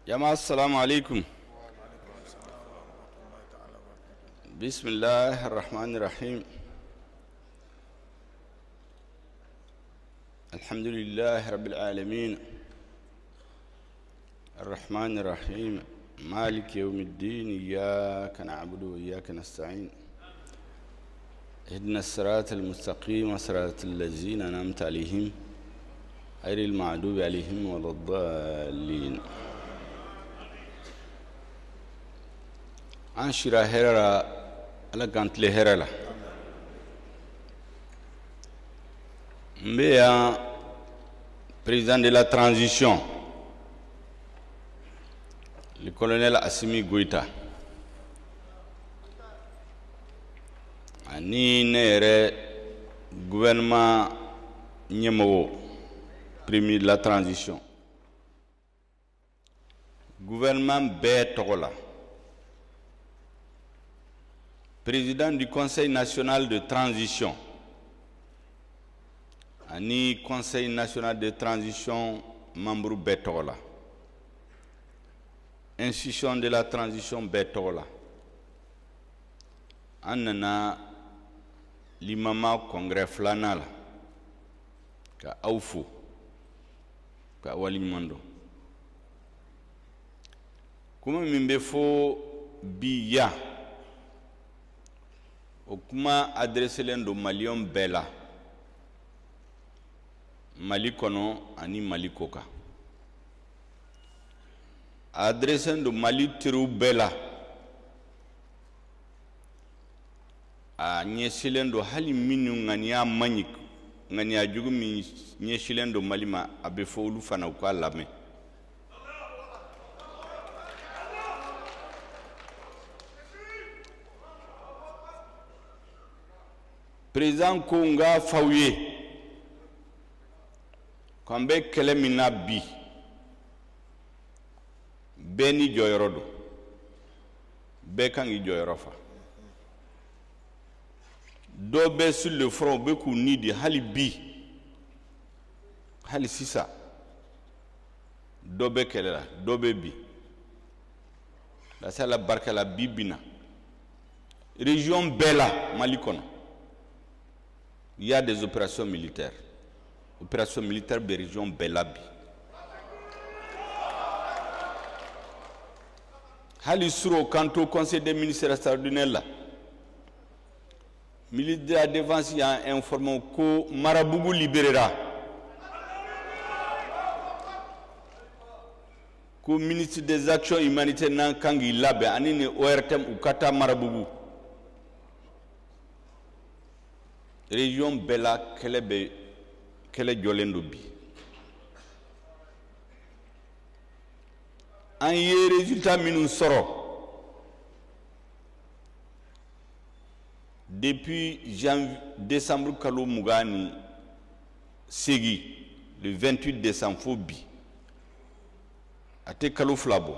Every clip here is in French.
جماعة السلام عليكم. بسم الله الرحمن الرحيم. الحمد لله رب العالمين الرحمن الرحيم مالك يوم الدين إياك نعبد وإياك نستعين اهدنا الصراط المستقيم صراط الذين أنعمت عليهم غير المغضوب عليهم ولا الضالين. Anshira herara ala gantle herala Mbea président de la transition le colonel Assimi Goïta ani nere gouvernement Nyemo premier de la transition gouvernement Betogola président du Conseil national de transition, ani Conseil national de transition membre Betola, institution de la transition Betola, anana l'imama congrès flanal, ka aufu, ka walimando. Comment mimbefo biya? O kuma adressé l'endo Malion Bella Mali kono ani Mali koka adressé l'endo Mali tiru Bella a nyeshilendo hali minu ngania manik ngania jugu mi nyeshilendo Mali ma abefo ulu fana kwa lame président Konga Fawye kambe kele mina bi beni joyrodo be kangi joyrofa do be sur le front be ku nidi hali bi hali sisa do be kele la do be bi la sala barka la bibina région Bella Malikono. Il y a des opérations militaires de région Bellabi. Halisuro quant au conseil des ministres extraordinaires là. Ministre de la Défense y a informé que Marabougou libérera. Que ministre des Actions humanitaires nan kangi labe anine ORTM ou kata Marabougou. Région Bella kele jolendo bi an ye résultat minnu sɔrɔ depuis décembre kalo mugani segi le 28 décembre fo bi ate kalo fila bɔ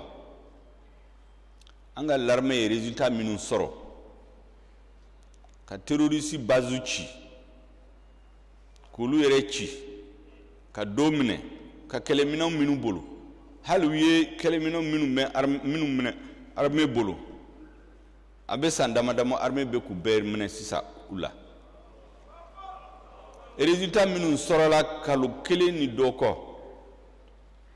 an ka l'armée ye résultat minnu sɔrɔ ka terroriste bazu ci k'olu yɛrɛ ci ka do minɛ ka kɛlɛminɛnw minnu bolo hali u ye kɛlɛminɛnw minnu minɛ armée bolo a bɛ san damadama armée bɛ k'u bɛɛ minɛ sisan u la résultat minnu sɔrɔla kalo kelen ni dɔ kɔ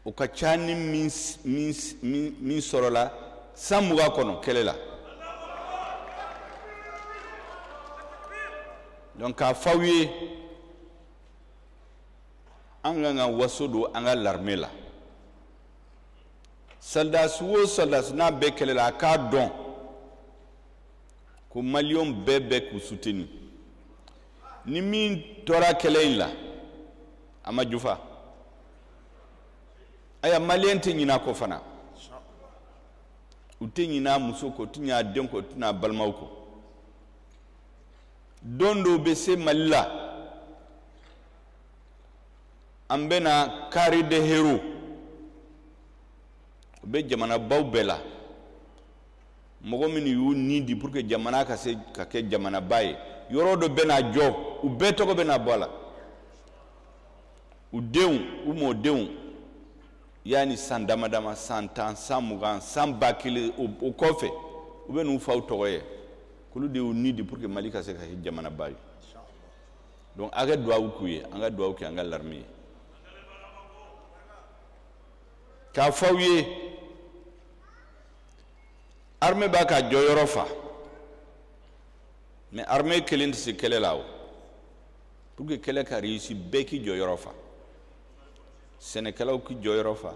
o ka ca ni min sɔrɔla san 20 kɔnɔ kɛlɛ la donc k'a f'aw ye an ka kan waso don an ka l'armée la soldats o soldats n'a bɛɛ kɛlɛ la a k'a dɔn ko maliyɛnw bɛɛ bɛ k'u soutenir ni min tora kɛlɛ in la a ma jufa aya maliyɛn tɛ ɲinɛ a kɔ fana u tɛ ɲinɛ a muso kɔ u tɛ ɲinɛ a den kɔ u tɛ ɲinɛ a balimaw kɔ don dɔw bɛ se Mali la an bɛna carré de héros u bɛ jamanabaw bɛɛ la mɔgɔ minnu y'u ni di pour que jamana ka se ka kɛ jamanaba ye yɔrɔ dɔ bɛna jɔ u bɛɛ tɔgɔ bɛna bɔ a la u denw u mɔdenw yani san damadama san tan san mugan san ba kelen o kɔfɛ u bɛ n'u faw tɔgɔ ye k'olu de y'u nidi pour que Mali ka se ka kɛ jamana ba ye donc a ka duwawu k'u ye an ka duwawu kɛ an ka l'armée ye k'a fɔ aw ye armée b'a ka jɔyɔrɔ fa mais armée kelen tɛ se kɛlɛ la o pour que kɛlɛ ka réussir bɛɛ k'i jɔyɔrɔ fa sɛnɛkɛlaw k'i jɔyɔrɔ fa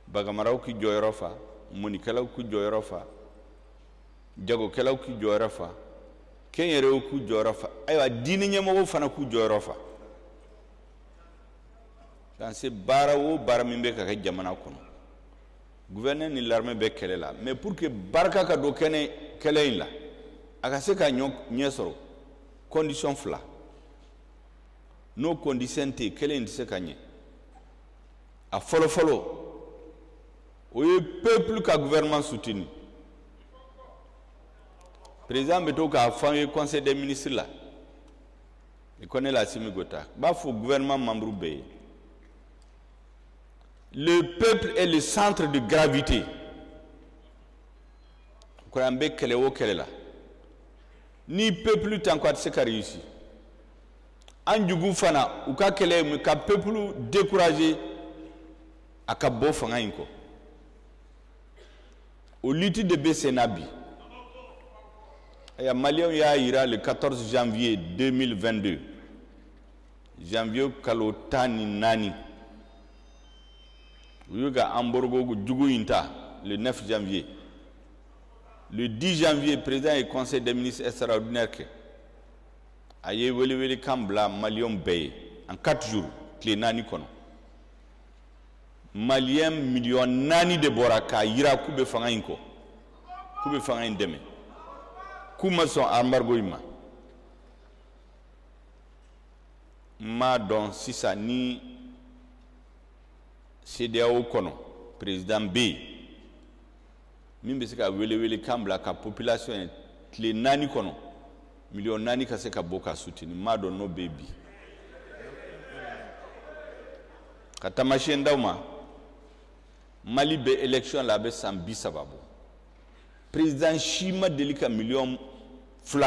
bagamaraw k'i jɔyɔrɔ fa mɔnikɛlaw k'i jɔyɔrɔ fa jagokɛlaw k'i jɔyɔrɔ fa kɛnyɛrɛyew k'u jɔyɔrɔ fa ayiwa diinɛ ɲɛmɔgɔw fana k'u jɔyɔrɔ fa dans ce baara o baara min bɛ ka kɛ jamana kɔnɔ gouverneur ni l'armée bɛ kɛlɛ la mais pour que barika ka don kɛlɛ in la a ka se ka ɲɛ sɔrɔ condition fila n'o condition tɛ yen kɛlɛ in tɛ se ka ɲɛ a fɔlɔfɔlɔ o ye peuple ka gouvernement soutenu président bɛ to k'a fɔ an ye conseil des ministres la i connais la Assimi Gota b'a fɔ gouvernement membre bɛɛ ye le peuple est le centre de gravité ko an bɛ kɛlɛ o kɛlɛ la ni peuple tɛ encore a tɛ se ka réussir an jugu fana u ka kɛlɛ ka peuple décourager a ka bɔ fanga in kɔ o lutte de bɛ sen na bi aya Maliens y'a yira le 14 janvier 2022 janvier kalo 14 u y'u ka embargo jugu in ta le 9 janvier le 10 janvier président et conseil des ministres extraordinaire kɛ a ye welewele kan bila Maliens bɛɛ ye en 4 jours tile 4 kɔnɔ Maliens million 4 de bɔra k'a yira k'u bɛ fanga in kɔ k'u bɛ fanga in dɛmɛ k'u ma sɔn embargo in ma m'a dɔn sisan ni CEDEAO kɔnɔ président bɛ yen min bɛ se ka welewele kan bila ka population ye tile 4 kɔnɔ million 4 ka se ka bɔ ka soutenir m'a dɔn n'o bɛ bi ka taamasiyɛn d'aw ma Mali bɛ élection la a bɛ san 30 bɔ président si ma deli ka million 2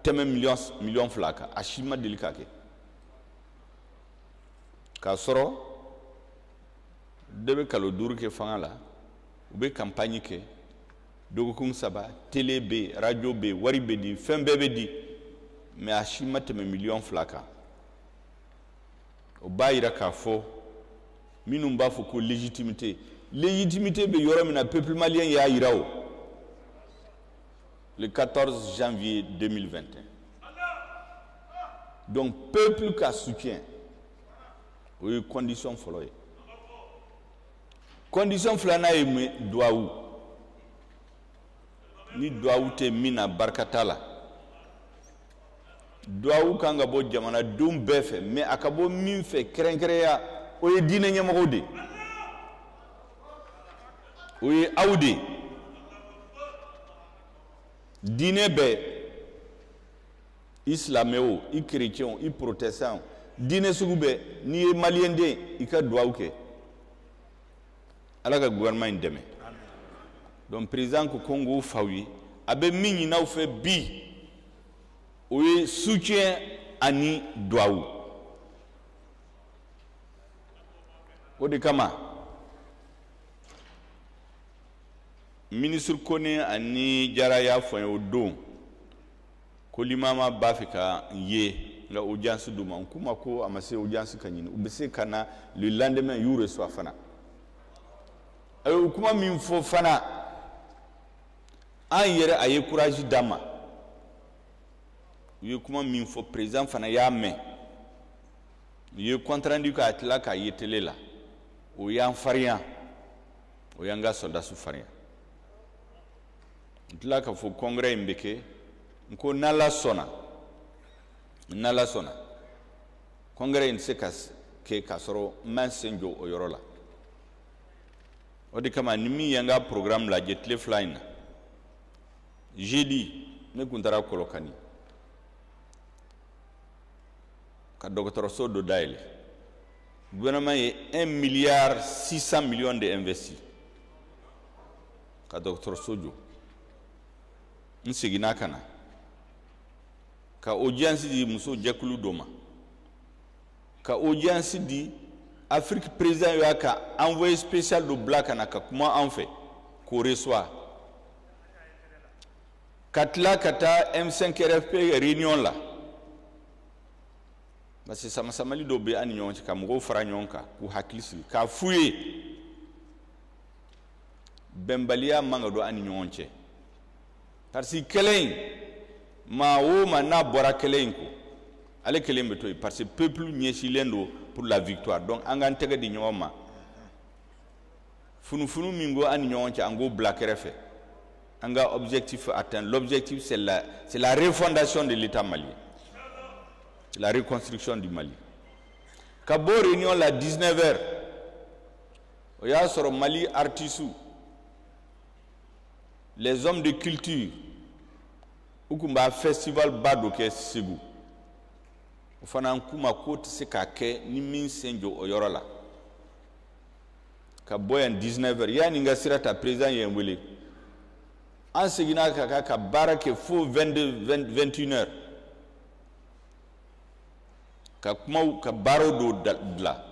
tɛmɛ million 2 kan a si ma deli ka kɛ k'a sɔrɔ dɔ bɛ kalo 5 kɛ fanga la u bɛ campagne kɛ dɔgɔkun 3 télé bɛ yen radio bɛ yen wari bɛ di fɛn bɛɛ bɛ di mais a si ma tɛmɛ million 2 kan o b'a yira k'a fɔ minnu b'a fɔ ko légitimité bɛ yɔrɔ min na peuple malien y'a yira o le 14 janvier 2021 donc peuple ka soutien o ye condition fɔlɔ ye condition filanan ye mun duwawu ni duwawu tɛ min na barika t'a la duwawu kan ka bɔ jamanadenw bɛɛ fɛ mais a ka bɔ min fɛ kɛrɛnkɛrɛnya o ye diinɛ ɲɛmɔgɔw de o ye aw de diinɛ bɛɛ i silamɛ o i chrétien o i protestant o diinɛ sugu bɛɛ n'i ye maliyɛn den i ka duwawu kɛ ala ka gouvernement in dɛmɛ donc président ko ko n k'o f'aw ye a bɛ min ɲini aw fɛ bi o ye soutien ani duwawu o de kama ministre Kone ani Jara y'a fɔ n ye o don ko limama b'a fɛ ka n ye nka audience d'u ma n k'u ma ko a ma se audience ka ɲini u bɛ se ka na le lendemain y'u reçoit fana a ye kuma min fɔ fana an yɛrɛ a ye courage d'an ma u ye kuma min fɔ président fana y'a mɛn u ye compte rendu k'a tila k'a ye télé la o y'an farinya o y'an ka soldats farinya n tila ka fɔ congrès in bɛ kɛ n ko n'Ala sɔnna congrès in tɛ se ka kɛ k'a sɔrɔ n ma n sen jɔ o yɔrɔ la o de kama ni min y'an ka programme lajɛ tile 2 in na jeudi ne tun taara Kolokani ka dɔgɔtɔrɔso dɔ dayɛlɛ Le gouvernement est 1,6 milliard d'investis. Ka Dr Sojo. Nsegina kana. Ka audience di muso Jakulu Doma. Ka audience di Afrique président yaka envoyé spécial de Black Anaka. Comment on fait? Qu'on reçoit. Katla kata M5 RFP réunion là. Parce que ça m'a samali dobe ani nyonche ka mgo fara nyonka ku hakilisi ka fuye bembalia mangado ani nyonche. Parce que kelen ma o na bora kelen ko ale kelen beto parce que peuple nyeshilendo pour la victoire. Donc angan tege di nyoma funu mingo ani nyonche ango Black RFP. Anga objectif atteint. L'objectif c'est la refondation de l'État malien. La reconstruction du Mali. Kabo réunion la 19h. Il y a sur Mali Artisou. Les hommes de culture. Ukumba festival Badoke Segou. Ufana nkuma kote se kake ni minsenjo oyorola. Kabo en 19h. Ya ninga sirata président yemwele. En segina kaka ka barake fo 21h. Ka kuma ka baro do dla.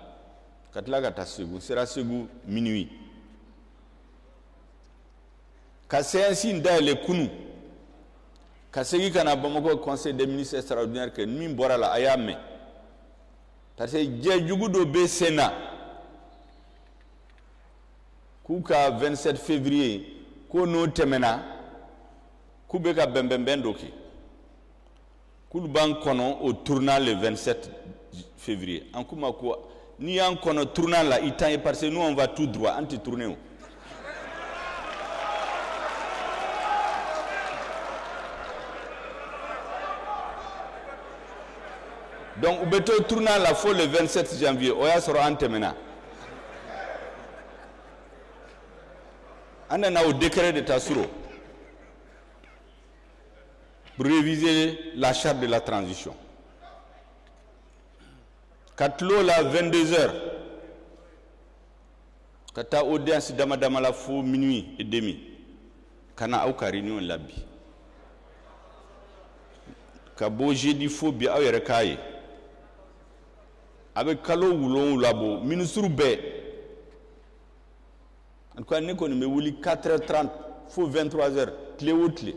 Katla ka ta Segou sera Segou minuit. Ka séansi nda le kunu. Ka segi kana Bamako conseil des ministres extraordinaire que min bora la ayame. Parce que je jugu do be Sénat. Kuka 27 février ko no temena kubeka bembemben ki kulban kono au tournant le 27 février en kuma ko ni en kono tournant là itan parce que nous on va tout droit anti tourner donc ubeto tournant là faut le 27 janvier oya soro antemena on a au décret de Tassuro pour réviser la charte de la transition. Katlo la 22h. Kata audience damadama la fou minuit et demi. Kana au réunion labi. Kabo jeudi fou bi au yerekaye. Avec kalo wulon labo ministre be. En quoi n'est qu'on me vouli 4h30, faut 23h, clé ou clé.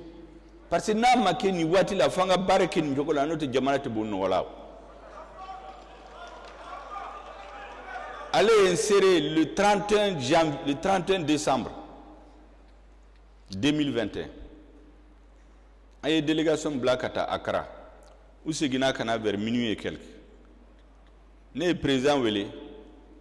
Parce que n'a ma ni wati la fanga bareke ni joko la note jamana te bonno wala. Allez insérer le 31 décembre 2021. Aye délégation Blakata Accra. Où se gina kana vers minuit et quelques. Ne président wele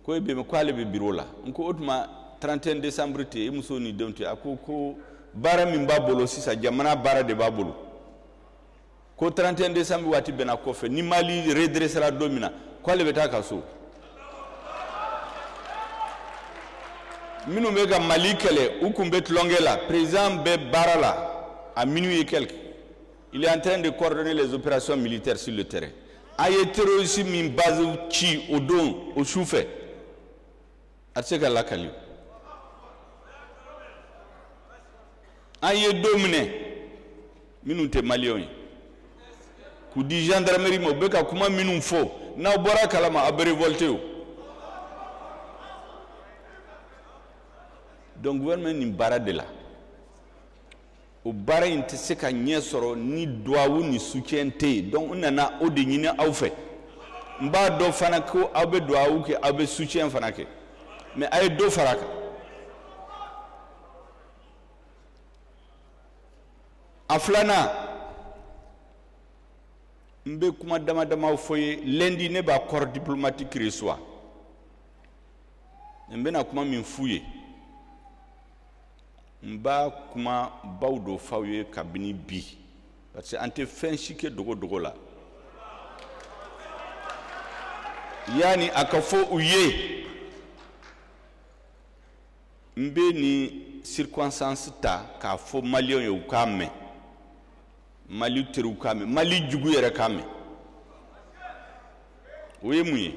ko be ko ale be bureau la. Nko otma 31 décembre te emuso ni donte akoko bara min babolo sisa jamana bara de babolo ko 31 décembre wati bena ko fe ni Mali redressera domina ko le beta kaso minu mega Mali kele ukumbet longela président be barala à minuit et quelques il est en train de coordonner les opérations militaires sur le terrain aye terrorisme min base chi odon o soufe atseka la kali aye domine minute malion ku di gendarmerie mo beka kuma minun fo na bora kalama a révolté donc gouvernement ni barade la o bara inte se ka nyesoro ni doawu ni soutien donc on na o de nyina aw fe mba do fana ko abe doawu ke abe soutien fana ke mais ay do faraka aflana mbe kuma dama foye lundi ne ba corps diplomatique reçoit mbe na kuma min fuye mba kuma bawdo fawye kabini bi parce que ante fin chike dogo la yani akafo uye mbe ni circonstance ta ka fo malien yo kame Mali teru kame Mali jugu yere kame oye muye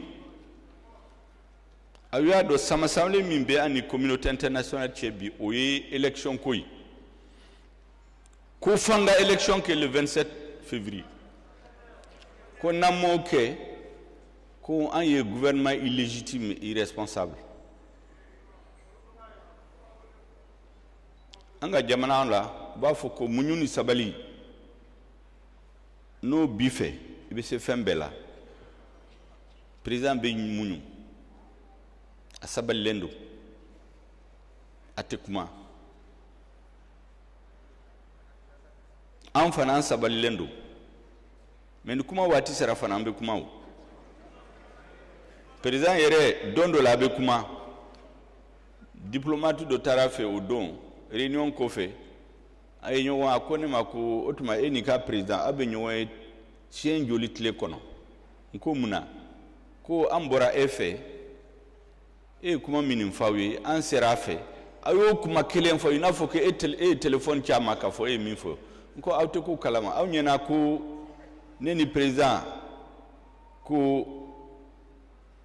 Ayo do sama-samle min be ani communauté internationale tchebi oye élection koy. Ko fanga élection que le 27 février. Ko namo ke ko an ye gouvernement illégitime et irresponsable. Anga jamana la ba fo ko munyuni sabali no bife ibe se fembela président be munyu asabal lendo atekuma an fana sabal lendo men kuma wati sara fana be kuma o président yere dondo la be kuma diplomate do tarafe o don réunion ko fe ay ñoo akone mako otuma enika président abe ñoo chien joli tle kono ko muna ko ambora efe e kuma minin fawi an serafe ayo kuma kelen fo ina fo ke téléphone chama ka fo e min fo ko awte ko kalama aw ñena ko neni président ko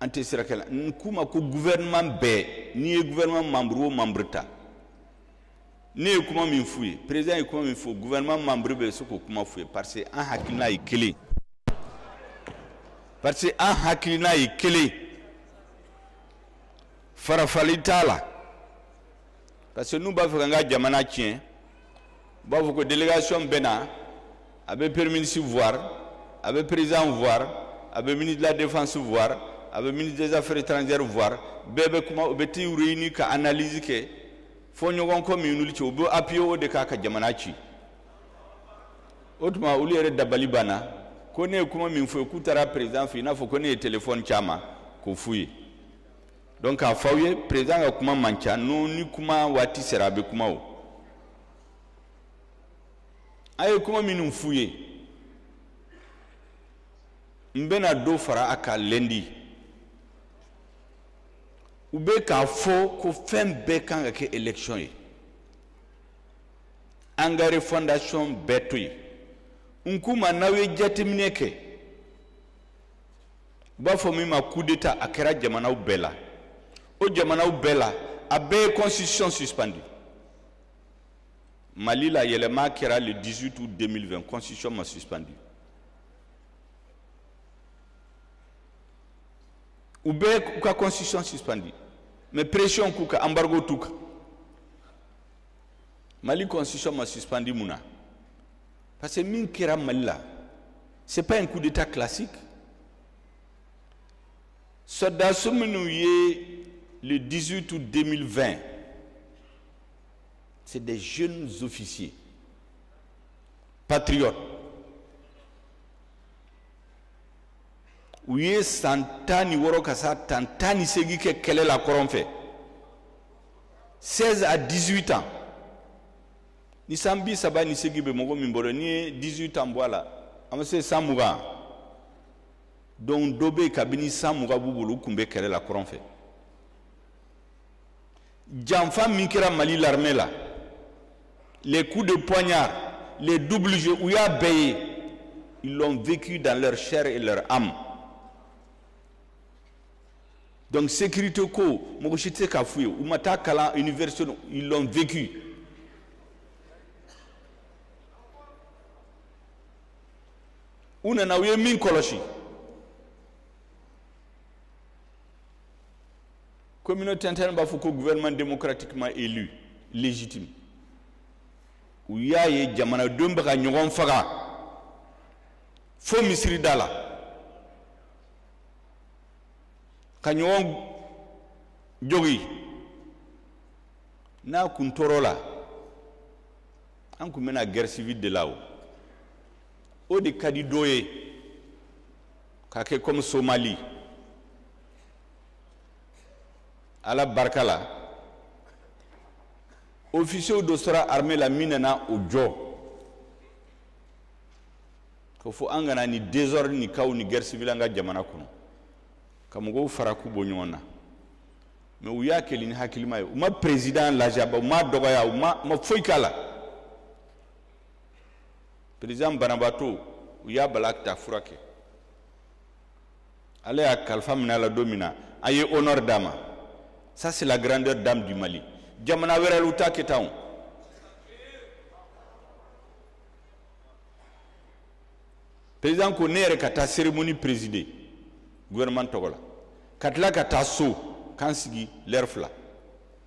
ante sirakela kuma ko gouvernement be ni gouvernement membre ta ni kuma min fouye président kuma min fou gouvernement membre be soko kuma fouye parce que en hakina yi kele parce que en hakina yi kele farafalitala parce que nous ba fanga jamana tien ba ko délégation bena avait permis de voir avait président voir avait ministre de la défense voir avait ministre des affaires étrangères voir bebe kuma obeti réuni ka analyse ke fo ñogon ko mi nuli ci bo apio de kaka jamana ci otuma uli ere dabali bana ko ne kuma min fo ku tara président fi na fo ko ne téléphone chama ko fuyi donc a fawye président ga kuma mancha no ni kuma wati serabe kuma o ay kuma min fuye mbena do fara aka lendi ube ka fo ko fembe kanga ke élection yi engrais fondation betui nkuma nawe jatimine ke ba fo mi ma coup d'état akera jamana ubela o jamana ubela abe constitution suspendue Mali la yelema kera le 18 août 2020 constitution ma suspendue ube ka constitution suspendue mais pression kuka embargo tuka Mali constitution ma suspendu muna parce que min kera Mali là c'est pas un coup d'état classique soda somenouye le 18 août 2020 c'est des jeunes officiers patriotes Ouye santani woro kasa tantani segi ke kele la koronfe 16 à 18 ans ni sambi saba ni segi be mogo mimboro ni 18 ans boala amase samuga donc dobe kabini samuga bubulu kumbe kele la koronfe jamfa minkira Mali l'armée là les coups de poignard les doubles jeux ouya baye ils l'ont vécu dans leur chair et leur âme. Donc sécurité ko mogoshite kafuye ou mata kala université ils l'ont vécu. Una na wiye min koloshi. Communauté interne ba fuko gouvernement démocratiquement élu légitime. Ou yaye jamana domba ka nyogon faga. Fo misri dala. Kanyon jogi na kuntorola an kumena guerre civile de là o de kadidoye kake comme Somalie ala barkala officier de sera armée la minena ojo ko fo angana ni désordre ni kaw ni guerre civile nga jamana kono kamugo faraku bonyona mais uya kelini hakilima uma président la jaba uma dogoya uma foikala président Banabato uya balakta furake ale ya kalfa mina la domina aye honor dama Ça, c'est la grandeur d'âme du Mali. Jamana wera luta ketaon. Président ko ne yɛrɛ ka taa cérémonie présider gouvernement tɔgɔ la ka tila ka taa so k'an sigi l'heure fila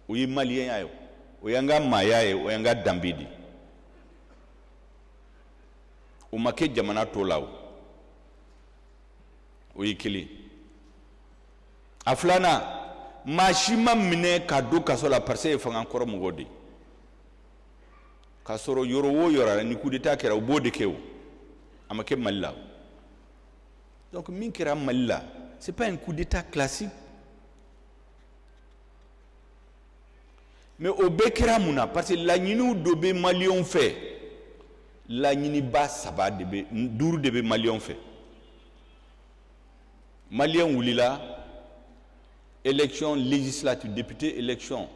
o ye maliyɛnya ye o y'an ka maaya ye o y'an ka danbe de o ma kɛ jamana tɔ la o ye kelen a filanan maa si ma minɛ ka don kaso la parce que ye fanga kɔrɔ mɔgɔ de k'a sɔrɔ yɔrɔ o yɔrɔ la ni coup d'état kɛra o b'o de kɛ o a ma kɛ Mali la donc min kɛra Mali la c'est pas un coup d'état classique mais o bɛɛ kɛra mun na parce que laɲiniw dɔ bɛ maliyɛnw fɛ laɲiniba saba de bɛ duuru de bɛ maliyɛnw fɛ maliyɛn wulila élection législative député élection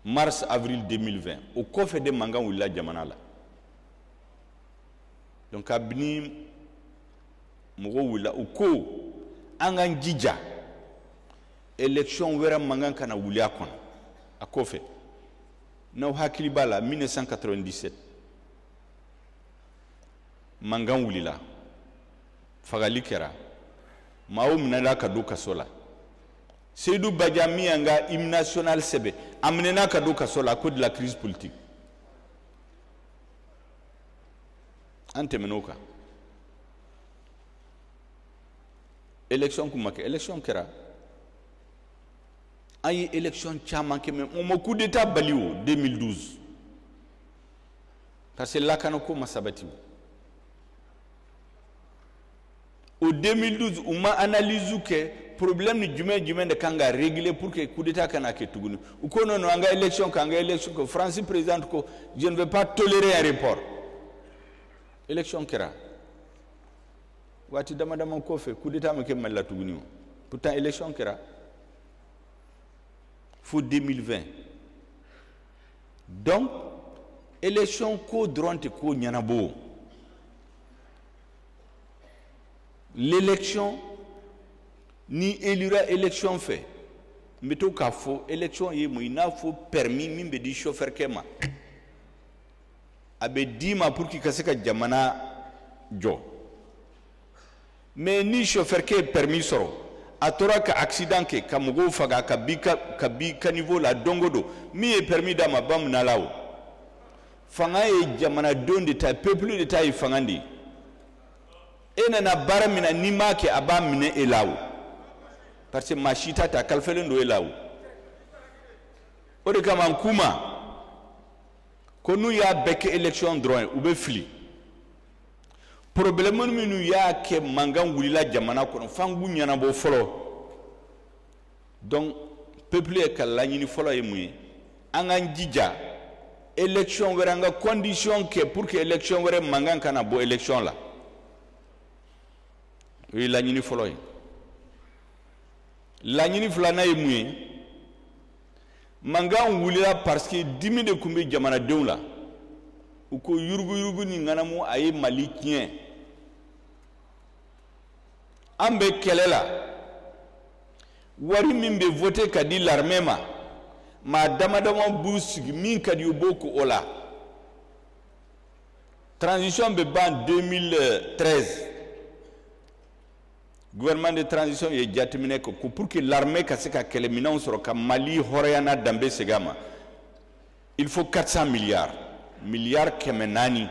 mars avril 2020 o kɔfɛ de mankan wulila jamana la donc kabini mɔgɔw wulila u ko an k'an jija élection wɛrɛ mankan kana wuli a kɔnɔ a kɔfɛ n'aw hakili b'a la 1997 mankan wulila fagali kɛra maaw minɛna ka don kaso la Seydou Badja min y'an ka hymne national sɛbɛn a minɛna ka don kaso la à cause de la crise politique an tɛmɛn'o kan élection kun ma kɛ élection kɛra an ye élection caman kɛ mais on ma coup d'état bali o 2012 parce que lakanako ma sabati o 2012 u ma analyse kɛ problème ni jumɛn de kan ka régler pour que coup d'état kana kɛ tuguni u ko non an ka élection kɛ France président ko je ne vais pas tolérer un report élection kɛra waati dama kɔfɛ coup d'état ma kɛ Mali la tuguni o pourtant élection kɛra fo 2020 donc élection ko dɔrɔn tɛ ko ɲɛnabɔ l'élection ni élira élection fɛ n bɛ to k'a fɔ élection ye mun i n'a fɔ permis min bɛ di chauffeur kɛ ma a bɛ d'i ma pour que ka se ka jamana jɔ mais ni chauffeur kɛ ye permis sɔrɔ a tora ka accident kɛ ka mɔgɔw faga ka bi ka niveau la don o don min ye permis d'a ma ba mun na la o fanga ye jamanadenw de ta peuple de ta ye fanga de ye e nana baara min na n'i m'a kɛ a b'a minɛ e la o parce que maa si t'a ta kalifalen don e la o de kama n k'u ma ko n'u y'a bɛɛ kɛ élection dɔrɔn ye u bɛ fili problème minnu y'a kɛ mankan wulila jamana kɔnɔ f'an k'u ɲɛnabɔ fɔlɔ donc peuple ye ka laɲini fɔlɔ ye mun ye an k'an jija élection wɛrɛ an ka condition kɛ pour que élection wɛrɛ mankan kana bɔ élection la o ye laɲini fɔlɔ ye laɲini filanan ye mun ye mankan wulila parce que dimi de tun bɛ jamanadenw la u ko yurugu ni ŋanamu a ye Mali tiɲɛ an bɛ kɛlɛ la wari min bɛ voté ka di l'armée ma maa damadama b'u sigi min ka di u b'o ko o la transition bɛ ban 2013 gouvernement de transition ye jateminɛ ko pour que l'armée ka se ka kɛlɛminɛnw sɔrɔ ka Mali hɔrɔnya n'a danbe segin a ma il faut 400 milliards milliards 400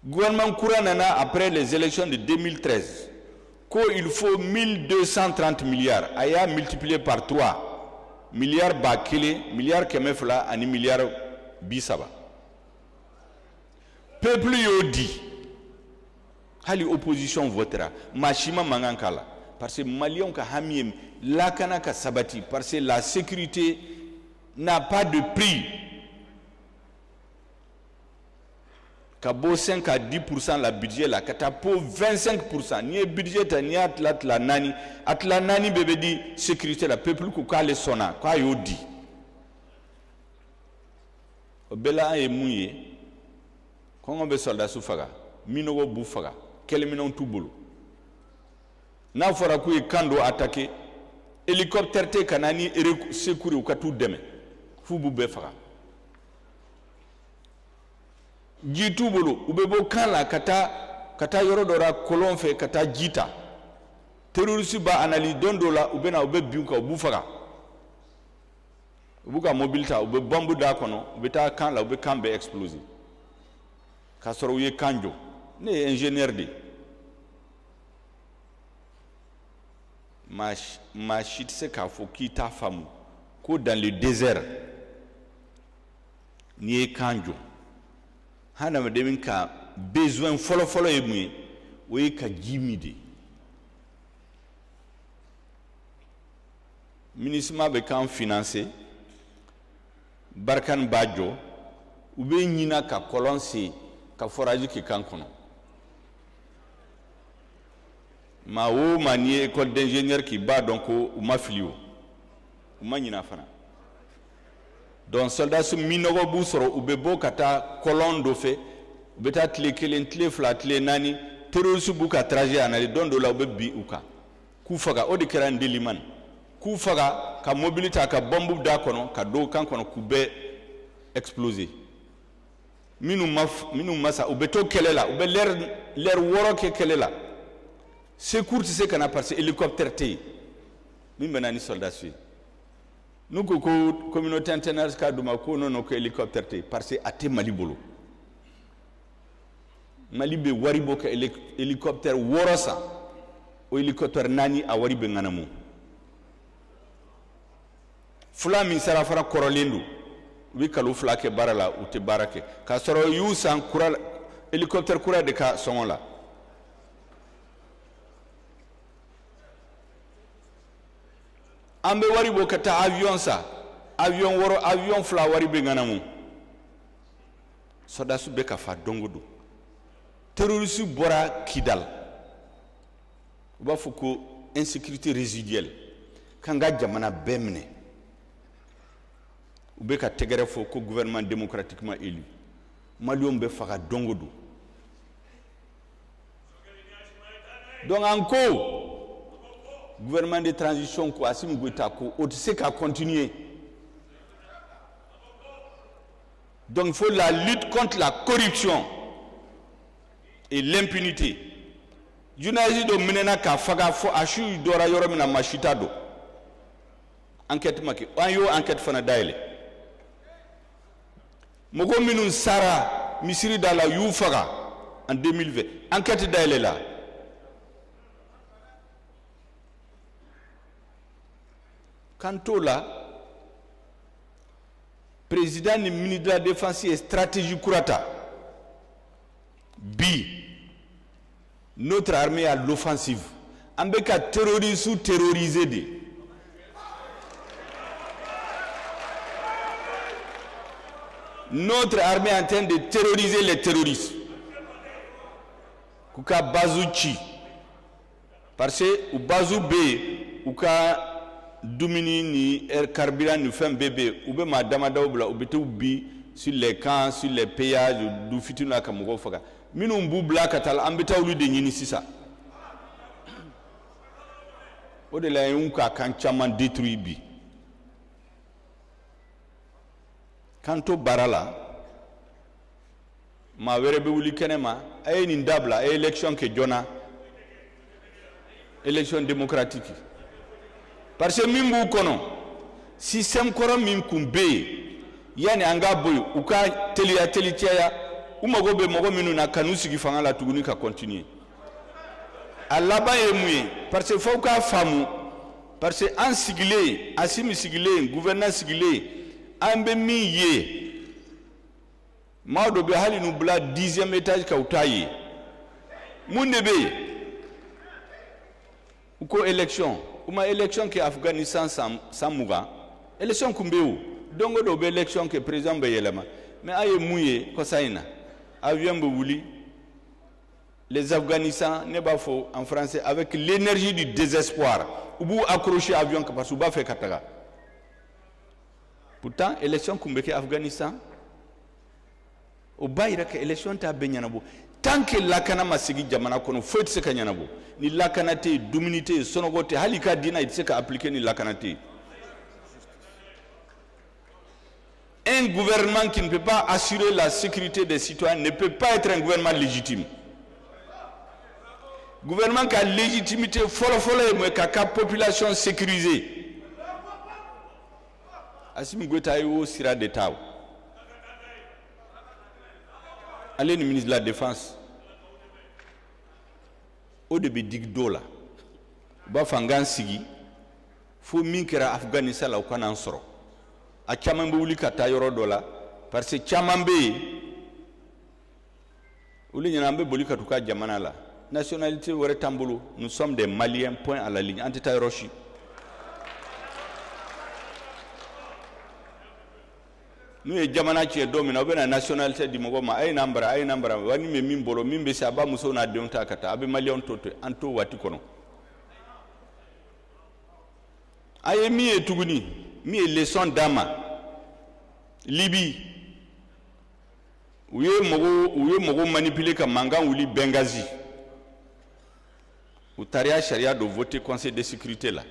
gouvernement kura nana après les élections de 2013 ko il faut 1230 milliards a y'a multiplié par 3 milliards ba kelen milliards 200 ani milliards 30 peuple y'o di hali opposition votera machima mangan kala parce que maliens ka hami lakana ka sabati parce que la sécurité n'a pas de prix ka bo 5 à 10% la budget la ka ta po 25% ni budget ta ni atla nani bebe di sécurité la peuple ko ka le sona ko ayodi obela e muye ko ngombe soldat su faga minogo bu faga kɛlɛminɛnw t'u bolo n'a fɔra k'u ye kan dɔ attaqué hélicoptère te kanani secours ou ka tout deme fu bu be faga jitu bolo ube bo kan la kata yoro dora kolon fe kata jita terroriste ba analyse dondo la ube na ube biuka ubu faga ubu ka mobilita ube bombu da kono ube ta kan la ube kan be explose ka soro ye kanjo ne ingénieur de ma chite se ka fo ki ta famu ko dans le désert ni kanjo hana me demin ka besoin folo e mu o ka jimide ministre be kan financer barkan bajo ou be nyina ka kolonsi ka forage ki kan kono ma o mani école d'ingénieur qui ba donc o ma filio o ma nyina fana donc soldat su minogo bu soro ube bo kata colonne do fe ube ta tle kelen tle flat tle nani terroriste bu ka trajet anali don do la ube bi uka ku faga o de kera ndeliman ku faga ka mobilité ka bombu da kono ka do kan kono ku be exploser minu masa ube to kelela ube l'air woro ke kelela secours c'est kana parce hélicoptère te min benani soldat suit nous ko communauté internationale ka duma ko non ko hélicoptère te parce ate mali bolo mali be wari boka hélicoptère worosa o hélicoptère nani a wari be nganamu fula min sara fara korolendu wi kalu fula ke barala ou te barake ka soro yu san kural hélicoptère kura de ka songola ambe wari bo kata avion sa avion woro avion fla wari be nganamu soda su be ka fa dongodo terroriste bora kidal ba fuko insécurité résiduelle kanga jamana bemne ube ka tegere fo ko gouvernement démocratiquement élu malion be fa dongodo donc encore gouvernement de transition ko Assimi Goïta ko o se ka continuer donc il faut la lutte contre la corruption et l'impunité journaliste do menena ka faga fo ashu dora yoro mina machita do enquête make ayo enquête fana daile mogo minun sara misiri dala yu faga en 2020 enquête daile là. Quant au là, président du ministre de la Défense et stratégie Kurata, notre armée à l'offensive. Ambeka terroriste ou terrorisé. Notre armée est en train de terroriser les terroristes. Kuka Bazouchi. Parce que Bazou B, Kuka Dumini ni carburant ni fait bébé ou be madame daobla ou betu bi sur les camps sur les péages du fituna kamugo faga minum bu blaka tal ambita ulu de nyini sisa o de la yunka kan chaman détruit bi kanto barala ma were be wuli kenema ay ni ndabla ay élection ke jona élection démocratique parce que mimbu kono système kono mim kumbe yani anga boy uka teliya umago be mogo minu na kanusi ki fanga la tuguni ka continuer alaba emue parce que faut ka famu parce que en sigilé Assimi sigilé gouverneur sigilé ambe mi ye mawdo be hali nu bla 10e étage ka utayi munde be uko élection uma élection que Afghanistan samuga élection kumbeu dongo do be élection que président be yelema mais aye mouye ko sayna avion be wuli les Afghanistan ne ba fo en français avec l'énergie du désespoir ubu accrocher avion parce que ba fait kataga pourtant élection kumbeke Afghanistan o bayira que élection ta benyana bo tant que lakana ma sigi jamana kono foyi tɛ se ka ɲɛnabɔ ni lakana tɛ yen dumuni tɛ yen sɔnɔgɔ tɛ yen hali ka diinɛ i tɛ se ka appliquer ni lakana tɛ yen. Un gouvernement qui ne peut pas assurer la sécurité des citoyens ne peut pas être un gouvernement légitime. Gouvernement qui a légitimité fɔlɔ ye ka population sécurisée. Assimi Goïta yo sira d'État. Allez le ministre de la Défense. Au début digdo la. Ba fangan sigi. Fo min kɛra Afghanistan la u kana an sɔrɔ. A caman bɛ wuli ka taa yɔrɔ dɔ la parce que caman bɛ yen olu ɲɛna an bɛ boli ka t'u ka jamana la nationalité wɛrɛ t'an bolo nous sommes des Maliens point à la ligne an tɛ taa yɔrɔ si n'u ye jamana tiɲɛ don min na u bɛ na nationalité di mɔgɔ ma a ye n'an bara wa ni bɛ min bolo min bɛ se a b'a musow n'a denw ta ka taa a bɛ Maliens to ten an t'o waati kɔnɔ a ye min ye tuguni mi est leçon d'ama Libye où est mogo manipulé comme mangan ou li Benghazi où taria charia de voter conseil de sécurité là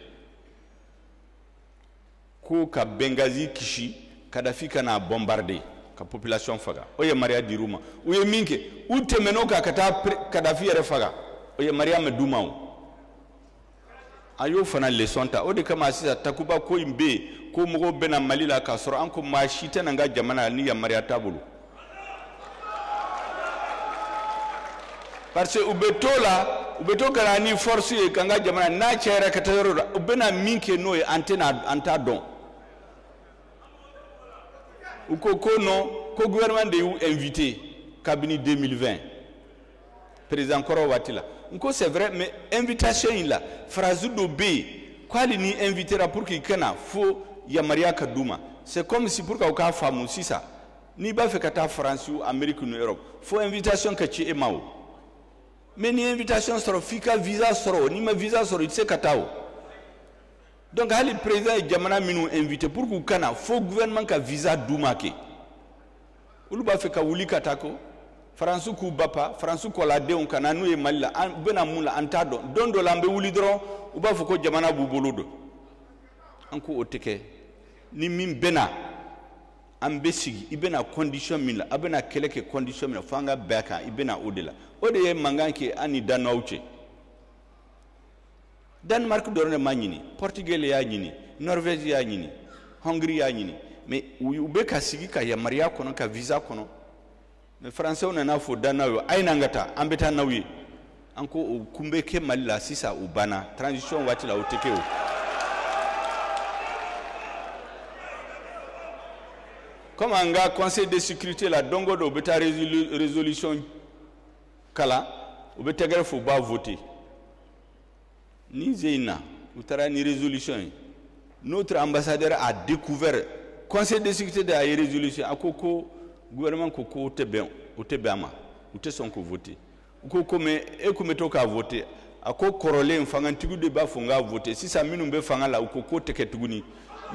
ko ka Benghazi kishi Kadhafi kana bombardé ka population faga oye Maria diruma où est minke où temeno ka kata Kadhafi yɛrɛ faga oye Maria meduma ayo fana leçon ta o de kama sisa takuba ko imbe ko mogo bena Mali la ka sɔrɔ an ko maa si tɛ na n ka jamana ni yamaruya t'a bolo parce que u bɛ to ka na ni force ye ka n ka jamana n'a cayara ka taa yɔrɔ la u bɛna min kɛ n'o ye an t'a dɔn u ko non ko gouvernement de y'u invité kabini 2020 président kɔrɔ waati la n ko c'est vrai mais invitation in la phrase dɔ bɛ yen k'ale ni invitera pour qu'il kana fo yamaruya ka d'u ma c'est comme si pour k'aw k'a faamu sisan n'i b'a fɛ ka taa France ou Amérique ni Europe fo invitation ka ci e ma o mais ni invitation sɔrɔ f'i ka visa sɔrɔ n'i ma visa sɔrɔ i tɛ se ka taa o donc hali président ye jamana minnu invité pour k'u kana fo gouvernement ka visa d'u ma kɛ olu b'a fɛ ka wuli ka taa ko France k'u bapa France kɔladenw ka na n'u ye Mali la u bɛna mun la an t'a dɔn don dɔ la an bɛ wuli dɔrɔn u b'a fɔ ko jamana b'u bolo don an ko o tɛ kɛ ni min bɛna an bɛ sigi i bɛna condition min la a bɛna kɛlɛ kɛ condition min na fo an ka bɛn a kan i bɛna o de la o de ye mankan kɛ an ni Danois cɛ Danemark dɔrɔn de ma ɲini Portugal y'a ɲini Norvège y'a ɲini Hongrie y'a ɲini mais u bɛ ka sigi ka yamaruya kɔnɔ ka visa kɔnɔ mais français nana fɔ Danois ye a ye n'an ka taa an bɛ taa n'aw ye an ko o kun bɛ kɛ Mali la sisan o banna transition waati la o tɛ kɛ o comme an ka conseil de sécurité la don o don u bɛ taa résolution kala u bɛ tɛgɛrɛ fɔ u b'a voter ni Zeyna u taara ni résolution ye notre ambassadeur a découvert conseil de sécurité de a ye résolution a ko gouvernement ko o tɛ bɛn a ma u tɛ sɔn k'o voter u ko mais e kun bɛ to k'a voter a ko kɔrɔlen fangatigiw de b'a fɔ n k'a voter sisan minnu bɛ fanga la u ko k'o tɛ kɛ tuguni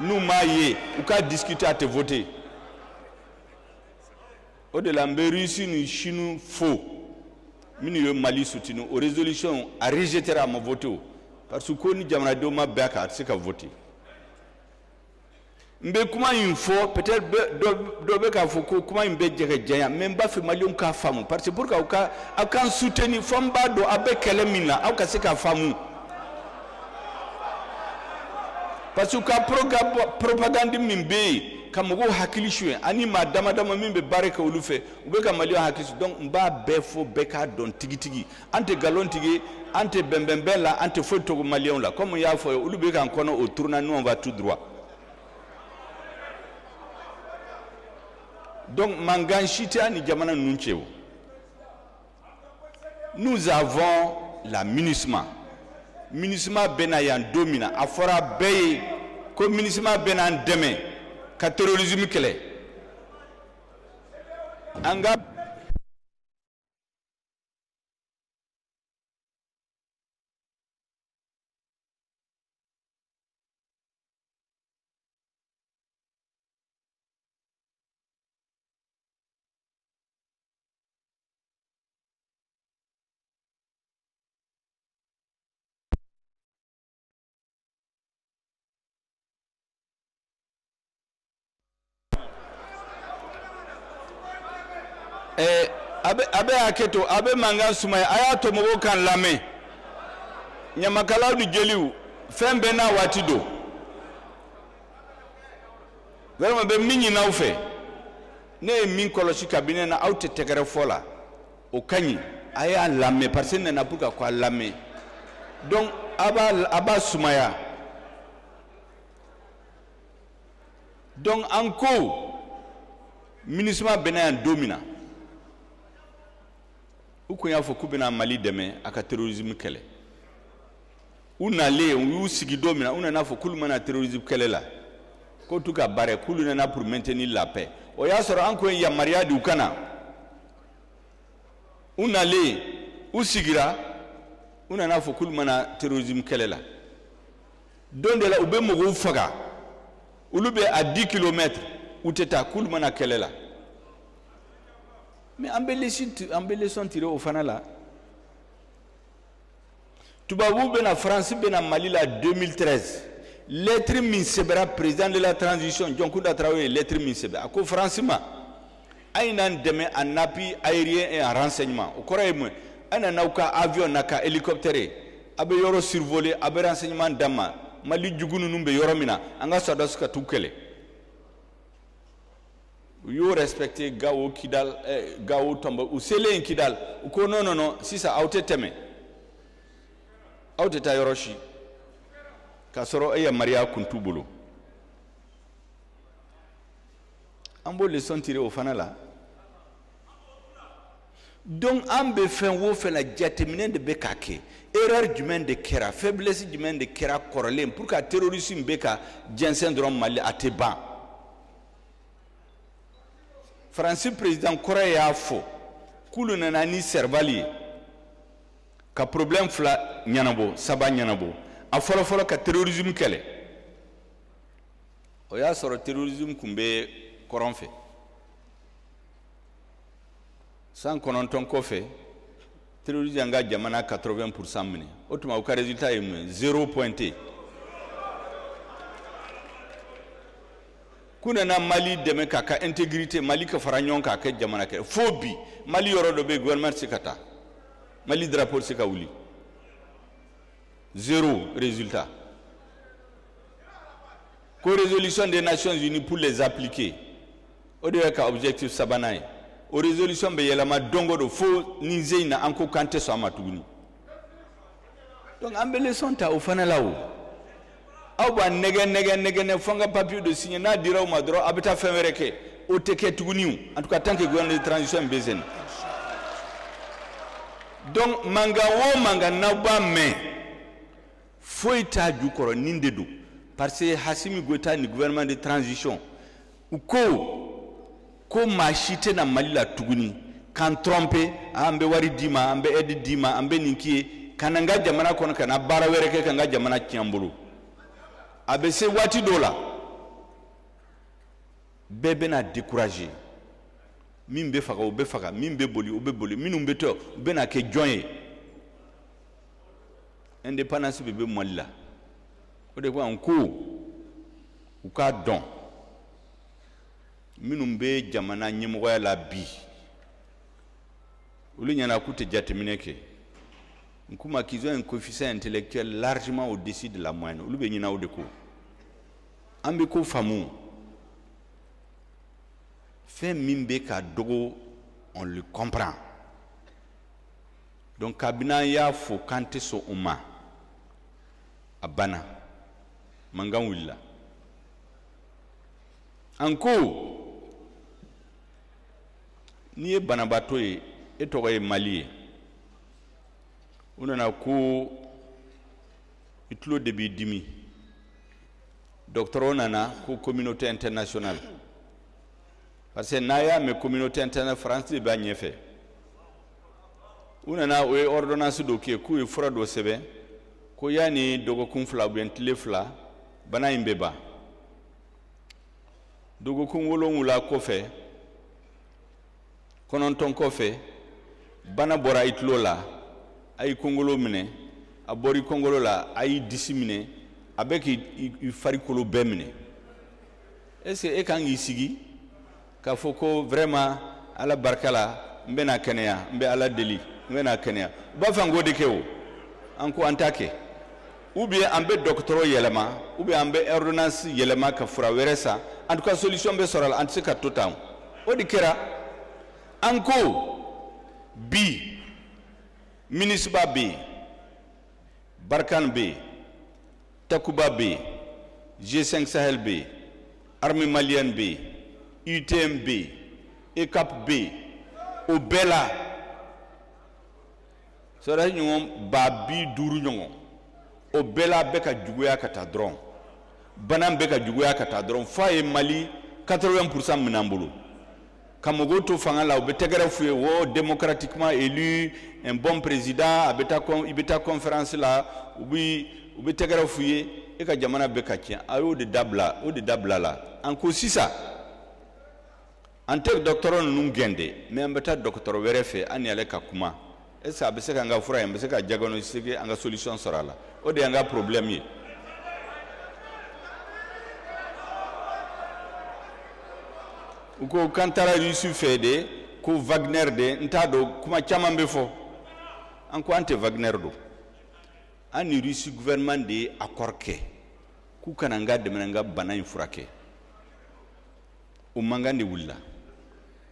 n'u m'a ye u ka discuter a tɛ voter o de la n bɛ Russie ni Chine fo minnu ye Mali soutenu o résolution a rejeté a ma voter o parce que ko ni jamanadenw ma bɛn a kan a tɛ se ka voter n bɛ kuma in fɔ peut-être dɔ bɛ k'a fɔ ko kuma in bɛ jɛgɛ janya mais n b'a fɛ Maliens k'a faamu parce que pour que aw k'an soutenir fo n b'a dɔn aw bɛ kɛlɛ min na aw ka se k'a faamu parce que ka propagande min bɛ yen ka mɔgɔw hakili suɲɛ ani maa dama dama min bɛ baara kɛ olu fɛ u bɛ ka Maliens hakili suɲɛ donc n b'a bɛɛ fɔ bɛɛ k'a dɔn tigitigi an tɛ nkalon tigɛ an tɛ bɛnbɛnbɛn la an tɛ foyi togo Maliens la comme n y'a fɔ ye olu bɛ k'an kɔnɔ au tournant nous on va tout droit donc mangan si tɛ an ni jamana ninnu cɛ o nous avons la MINUSMA bɛ na yan don min na a fɔra bɛɛ ye ko MINUSMA bɛ n'an dɛmɛ ka terrorisme kɛlɛ an ka abe aketo abe mangan sumay ayato mo kan lame nyamakalaw du jeliw fembe na watido vraiment be minni naw fe ne min kolosi cabinet na awte tegere fola o kanyi aya lame parce que na pour quoi lame donc aba sumaya donc anko ministre bena domina uko ya fo kubena mali deme aka terrorisme kele una le u sigi domina una na fo kulmana terrorisme kele la ko tuka bare kuluna na pour maintenir la paix o ya soro anko ya maria du kana una le u sigira una na fo kulmana terrorisme kele la donde la ube mogo faga ulube à 10 km où teta kulmana kele la mais embellissons tiré au fanala tubabu bena France bena Mali la 2013 lettre min sebera président de la transition Dioncounda Traoré lettre min sebera ako France ma ainan deme en appui aérien et en renseignement au koray mo ana nauka avion naka hélicoptère abe yoro survoler abe renseignement dama Mali jugunu numbe yoro mina anga sadasuka tukele yo respecter gawo kidal gawo tomba ou sele kidal ko non si ça auté teme auté ta yoroshi kasoro e maria kuntubulo ambo le son tiré au fanala donc ambe fin wo fait la jatemine de bekake erreur humaine de kera faiblesse humaine de kera corrélé pour que terrorisme beka jensen drom Mali ateba Francis président Korea fo kulu nana ni servali ka problème fla nyanabo saba nyanabo a folo ka terrorisme kele o ya soro terrorisme kumbe koronfe sans kononton ko fe terrorisme nga jamana 80% mine otuma o ka résultat est 0 pointé kuna na Mali deme kaka intégrité Mali ka faranyon ka ke jamana ke fobi Mali yoro do be gouvernement sikata Mali drapeau sika wuli 0 résultat ko résolution des Nations Unies pour les appliquer o de ka objectif sabanaye o résolution be yelama dongo do fo ni zeina anko kante so amatuguni donc ambele sonta o fanalawo awa nege fonga papier de signer na dira ma dro abita femereke o teke tuguniu en tout cas tant que gouvernement de transition bezen donc manga na ba me foita du koro nindedu parce que Hassimi Goïta ni gouvernement de transition ou ko machite na Mali la tuguni kan tromper ambe wari dima ambe edi dima ambe ninki kananga jamana kono kana bara wereke kanga jamana kiambulu abese wati dola bébé na découragé mimbe faga ou be faga mimbe boli ou be boli minumbe to be na ke joye indépendance bébé molla o de ko en ko ou ka don minumbe jamana nyimo la bi ulu nyana ku te jatemineke nkuma qu'ils ont un coefficient intellectuel largement au-dessus de la moyenne ulu be nyina o de ko ambe ko famu fait mimbe ka dogo on le comprend donc kabina ya fo kante so uma abana mangan willa anko ni e banabato e to e Mali unana ko itlo de bi dimi docteur onana ko communauté internationale parce que naya me communauté internationale France ba ñefe unana o ordonnance do ke ku e fura do sebe ko yani dogo kun fla bentle fla bana imbeba dogo kun wolongula ko fe konon ton ko fe bana bora itlo la ay kongolo mine abori kongolo la ay disimine avec i fari kolo bemine est-ce que e kan isigi ka foko vraiment ala barkala mbena kenya mbe ala deli mbena kenya ba fango de kewo anko antake ou bien ambe docteur yelema ou bien ambe ordonnance yelema ka fura weresa en tout cas solution be soral anti ka totam o di kera anko bi municipal bi Barkan B, Takuba B, G5 Sahel B, Armée Malienne B, UTM B, ECAP B, Obela. So that you want Babi Duru Nyongo. Obela Beka Juguya Katadron. Banam Beka Juguya Katadron. Faye Mali 80% Minambulu. Kamogoto Fangala, Obetegara Fouye, démocratiquement élu, un bon président, Abeta conférence là, Obetegara Fouye, et Kajamana Bekatien, Ayo de Dabla, ou de Dabla là. Encore si ça. En tant que docteur, nous gende, mais en bêta docteur Verefe, Aniale Kakuma. Et ça, c'est un frère, c'est un diagnostic, une solution sera là. Ou de un problème. Ko kantara Russie fede ko Wagner de ntado kuma chama mbefo anko ante Wagner do ani Russie gouvernement de accorke ku kananga de menanga bana infurake o mangande wulla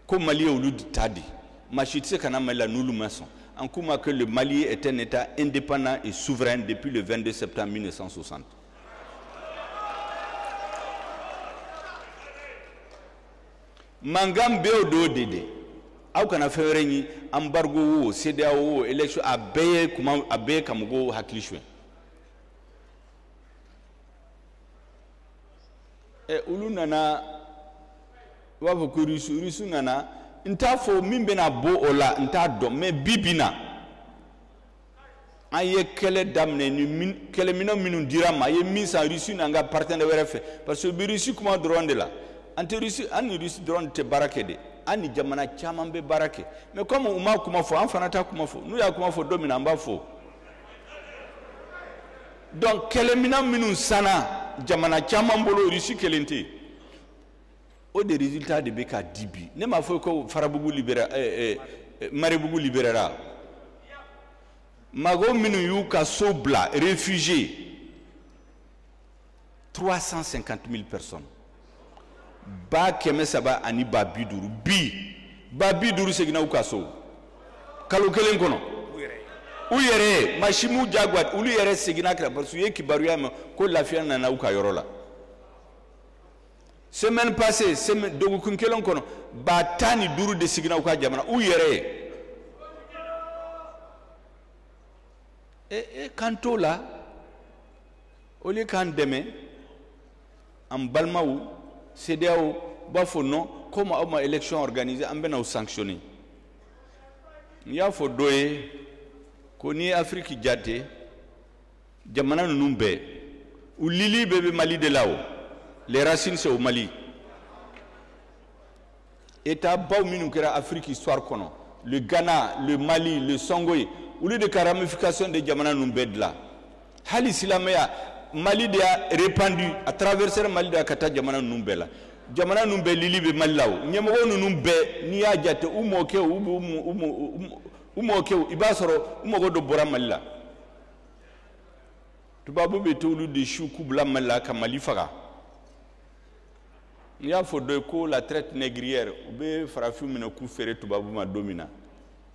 ko Mali olud tadi machitse kana mala nulu mason anko ma que le Mali est un état indépendant et souverain depuis le 22 septembre 1960. Mangam beo do dede au kana ferenyi embargo wo CEDEAO wo election abeye kuma abeye kamugo haklishwe ulu nana wavo ko risu nana nta fo mimbe na bo ola nta do me bibina aye kele damne ni kele mino minu dirama ye misa risu nanga partenaire werefe parce que bi risu kuma dronde la ante Russie ani Russie drone te barake de ani jamana chaman be barake mais comme uma kuma fo an fana ta kuma fo nu ya kuma fo domina mba fo donc kelemina minu sana jamana chaman bolo Russie kelente o des résultats de beka dibi ne ma fo ko farabugu libéra maribugu libérera mago minu yu ka sobla réfugiés 350 000 personnes ba keme saba ani ba biduru segina ukaso kalo kelen kono uyere mashimu jagwat ulu yere segina kra parce que kibaruya ko lafia na uka yorola semaine passée semaine dogu kun kelen kono ba tani duru de segina uka jamana uyere kanto la oli kan deme am balmaou CEDEAO bafo non comme uma élection organisée ambena sanctionné ya fo doye ko ni Afrique jate jamana numbe ou lili bébé Mali de là-haut les racines c'est au Mali état baw minu kera Afrique histoire kono le Ghana le Mali le Songoï ou lieu de ramification de jamana numbe de là hali silamaya Mali de a répandu à travers le Mali de a kata jamana numbela jamana numbe lili be malaw nyemo numbe ni ya jate umoke ibasoro umogo do bora malla tubabu be tolu de choukou bla malla ka Mali faga ya fo de ko la traite négrière be farafu mena ku fere tubabu ma domina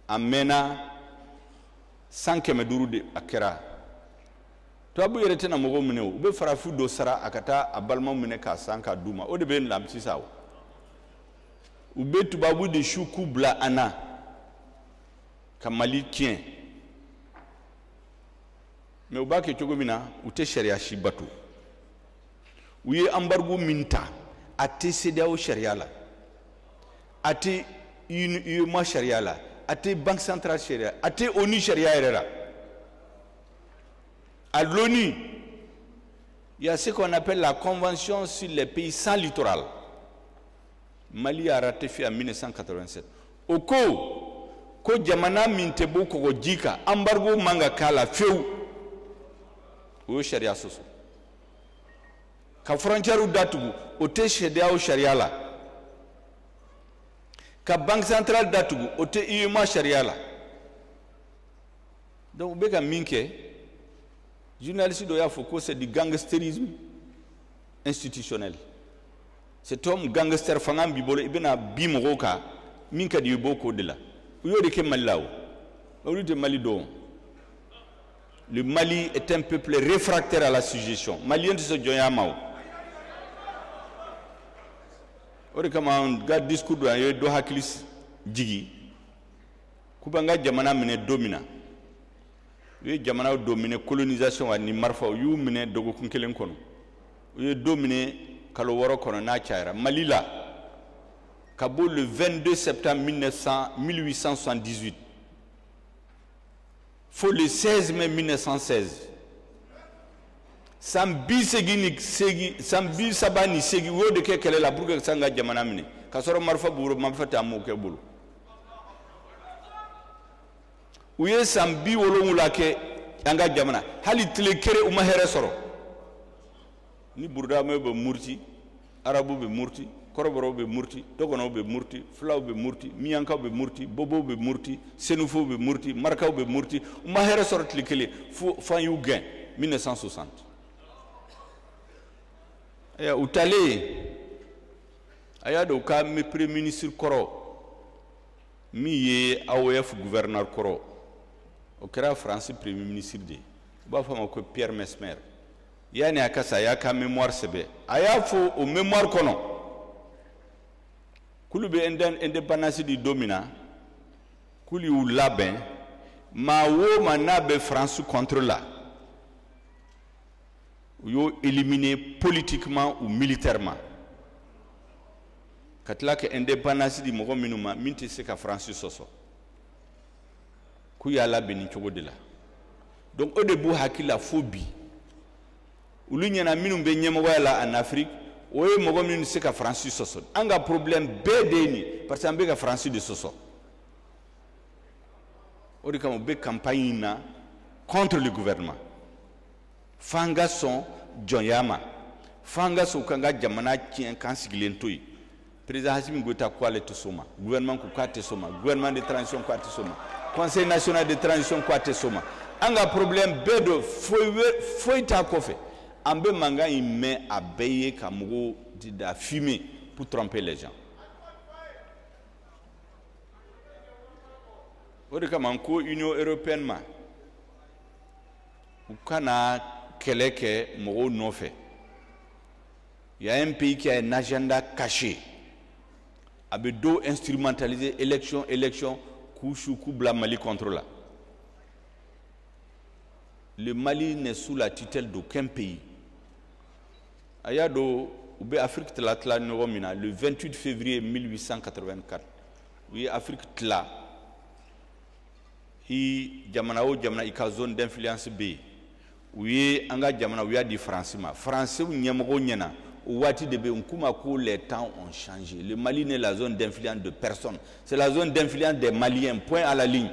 amena 100 km de akera tubabu yere tena mogo mene ube farafu do sara akata abalma mene ka sanka duma o de be lamsi sawo ube tubabu de choukou bla ana ka Mali tien mais ubake chogomina ute sharia shibatu uye embargo minta ate CEDEAO sharia la ate UEMOA sharia la ate banque centrale sharia ate ONU sharia erera. À l'ONU, il y a ce qu'on appelle la Convention sur les pays sans littoral. Mali a ratifié en 1987. Au ko jamana mintebo ko jika embargo manga kala feu o sharia soso. Ka frontière datugu o te CEDEAO sharia la. ka banque centrale datugu o te UEMOA charia la donc be ka min kɛ journaliste dɔ y'a fɔ ko c'est du gangstérisme institutionnel cet homme gangster fanga b'i bolo i bɛna bi mɔgɔw kan min ka di i b'o k'o de la u y'o de kɛ Mali la o olu tɛ Mali dɔn. Le Mali est un peuple réfractaire à la suggestion. Malien de ce Djoyamao. Ori kama ga discours do ayo do haklis jigi. Kubanga jamana mine domina. Ye jamana domine colonisation wa ni marfa yu mine dogo kunkelen kono. Ye domine kalo woro kono na chaira. Mali la Kabo le 22 septembre 1878. Faut le 16 mai 1916. Sambi sabani segi wo de kele la burga sanga jamana mini. Kasoro marfa buru marfa tamu ke bulu. Uye sambi wolo mulake anga jamana. Hali tile kere umahere soro. Ni burda me be murti, arabu be murti, koroboro be murti, togono be murti, flaw be murti, miyanka be murti, bobo be murti, senufo be murti, markaw be murti, mahere sorti likele fan yu gain 1960. Aya utale aya do ka me premier ministre koro mi ye AOF gouverneur koro o kera France premier ministre de ba fama ko Pierre Mesmer yani akasa ya ka mémoire sebe aya fo o mémoire kono kulu be indépendance di domina kuli u labin ma wo manabe France contre la yo éliminé politiquement ou militairement katla ke indépendance di mogo minuma minti se ka France soso ku ya labini chogo de la donc au début hakila phobie ulu nyana minum be nyemo wala en Afrique oye mogo min se ka France soso anga problème be deni parce que ka France de soso odi kam be campagne na contre le gouvernement fanga son jonyama fanga so kanga jamana kien kan sigilen toy président Hasimi Goïta ko ale to soma gouvernement ko kate soma gouvernement de transition ko ate soma conseil national de transition ko ate soma anga problème be do foi ta ko fe ambe manga ime abeye kamugo dida fumer pour tromper les gens. Ode kama ko Union européenne ma ou kana keleke mogo no fait. Il y a un pays qui a un agenda caché. Abedo instrumentaliser élection kushu kubla Mali contre là. Le Mali n'est sous la tutelle d'aucun pays. Ayado ube Afrique tla noromina le 28 février 1884. Oui, Afrique tla i jamana o jamana i ka zone d'influence B. Oui, anga jamana oui a di français ma français ou nyamgo nyana wati de be nkuma ko les temps ont changé. Le Mali n'est la zone d'influence de personne, c'est la zone d'influence des Maliens, point à la ligne.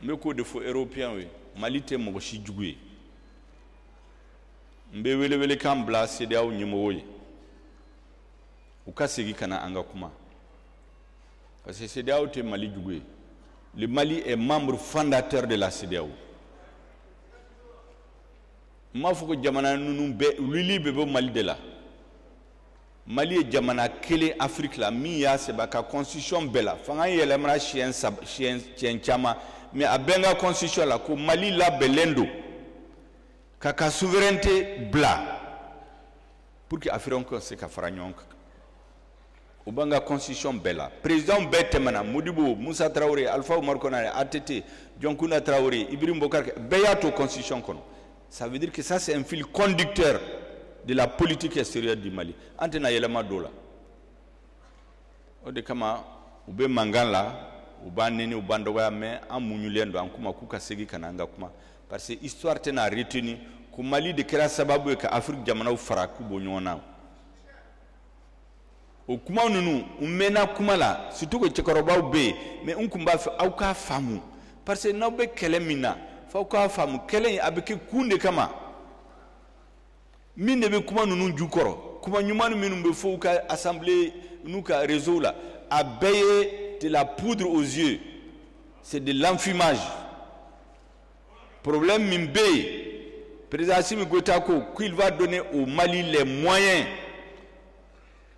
Me ko de fo européen oui Mali te mo shi jugwe mbe wele kan bla CEDEAO nyimo woye ukasegi kana anga kuma parce que CEDEAO te Mali jugwe. Le Mali est membre fondateur de la CEDEAO. Mafoko jamana nunu be lili bebo Mali de la Mali est jamana kele Afrique la mi ya se baka constitution bela fanga yelemra chien chama mais à benga constitution la ko Mali la belendo kaka souveraineté bla pour que Afrique se ka faranyon au banga constitution bela président Betemana Modibo Moussa Traoré Alpha Oumar Konaré ATT Dionkuna Traoré Ibrahim Bokar beyato constitution kono ça veut dire que ça c'est un fil conducteur de la politique extérieure du Mali antena yelema dola ode kama ube mangala ubaneni ubandoga me amunyulendo ankuma kuka segi kananga kuma parce que histoire tena retenu ku Mali de kera sababu ka Afrique jamana u faraku bonyona o kuma nunu umena kuma la surtout ko chekoroba ube mais unkumba fa au ka famu parce que na be kelemina fa ka famu kelen abeke kunde kama mine be kuma nunu jukoro kuma ɲuman minnu bɛ fɔ u ka assemblée n'u ka réseau la a bɛɛ ye de la poudre aux yeux, c'est de l'enfumage. Problème min bɛ yen, président Assimi Goïta ko qu'il va donner au Mali les moyens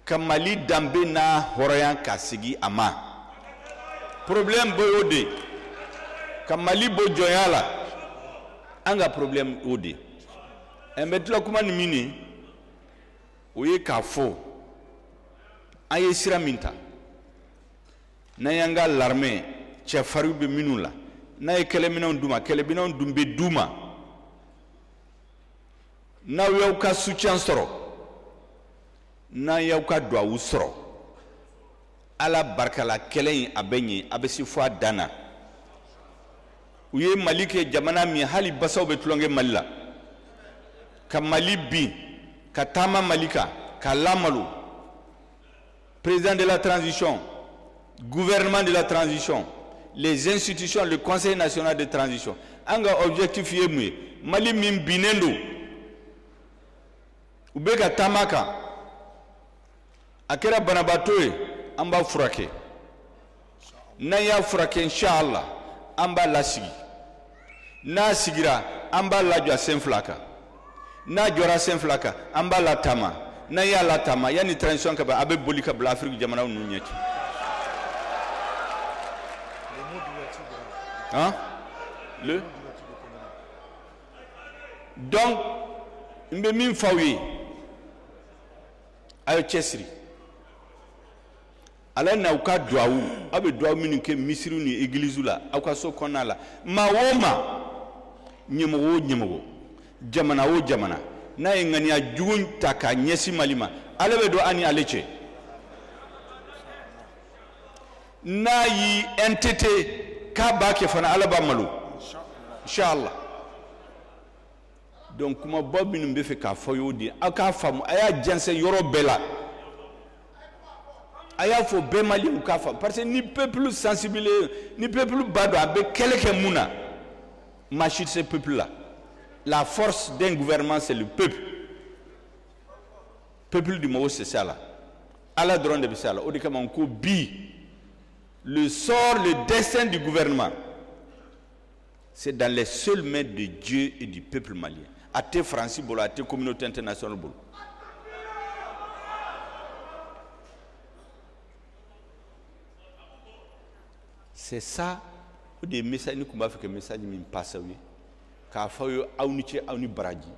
ka Mali danbe n'a hɔrɔnya ka sigi a ma. Problème bɛ o de ka Mali bɔ jɔnya la, an ka problème o de. N bɛ tila kuma ni min ye, o ye k'a fɔ an ye sira min ta, n'an y'an ka l'armée cɛfariw bɛ minnu la, n'a ye kɛlɛminɛnw d'u ma, kɛlɛminɛnw dun bɛ d'u ma, n'aw y'aw ka soutien sɔrɔ, n'an y'aw ka duwawu sɔrɔ, Ala barika la kɛlɛ in a bɛ ɲɛ, a bɛ se fɔ a dan na. U ye Mali kɛ jamana min hali basaw bɛ tulonkɛ Mali la, ka Mali bin, ka taama Mali kan, ka lamalo, président de la transition, gouvernement de la transition, les institutions, le Conseil national de transition. An ka objectif ye mun ye? Mali min binnen don, u bɛ ka taama kan, a kɛra banabaatɔ ye, an b'a furakɛ. N'an y'a furakɛ inshallah, an b'a lasigi. N'a sigira, an b'a lajɔ sen fila kan. N'a jɔra sen fila kan, an b'a latama. N'an y'a latama, yanni transition ka ban, a bɛ boli ka bila Afrique jamanaw ninnu ɲɛ cɛ. Hein? Donc, n bɛ min f'aw ye, a ye cɛsiri. Ala n'aw ka duwawu, aw bɛ duwawu minnu kɛ misiriw ni églises la, aw ka so kɔnɔna la, maa o maa, ɲɛmɔgɔ o ɲɛmɔgɔ, jamana o jamana, n'a ye ŋaniya jugu ta k'a ɲɛsin Mali ma, ale bɛ don an ni ale cɛ. N'a y'i entêté k'a b'a kɛ fana, Ala b'a malo, inshallah. Donc kumaba minnu bɛ fɛ k'a fɔ y'o de, aw k'a faamu, a y'a jɛnsɛn yɔrɔ bɛɛ la. A y'a fɔ bɛɛ Maliyɛnw k'a faamu, parce que ni peuple sensibilisé, ni peuple b'a dɔn a bɛ kɛlɛ kɛ mun na, marche de ce peuple-là. La force d'un gouvernement, c'est le peuple. Peuple du Mali, c'est ça là. Allah dɔrɔn de bɛ ça là. O de kama n ko bi, le sort, le destin du gouvernement, c'est dans les seules mains de Dieu et du peuple malien. A tɛ Faransi bolo, a tɛ communauté internationale bolo. C'est ça, des messages ni kun b'a fɛ ka message min passer aw ye, k'a fɔ aw ye aw ni cɛ, aw ni baraji,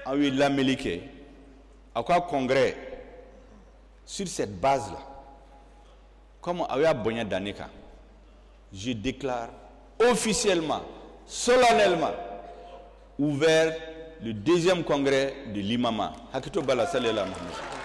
aw ye lamɛnli kɛ, aw ka congrès sur cette base là, comme aw y'a bonya da ne kan, je déclare officiellement, solennellement ouvert le deuxième congrès de l'imama. Hakito bala sallallahu alayhi wa sallam.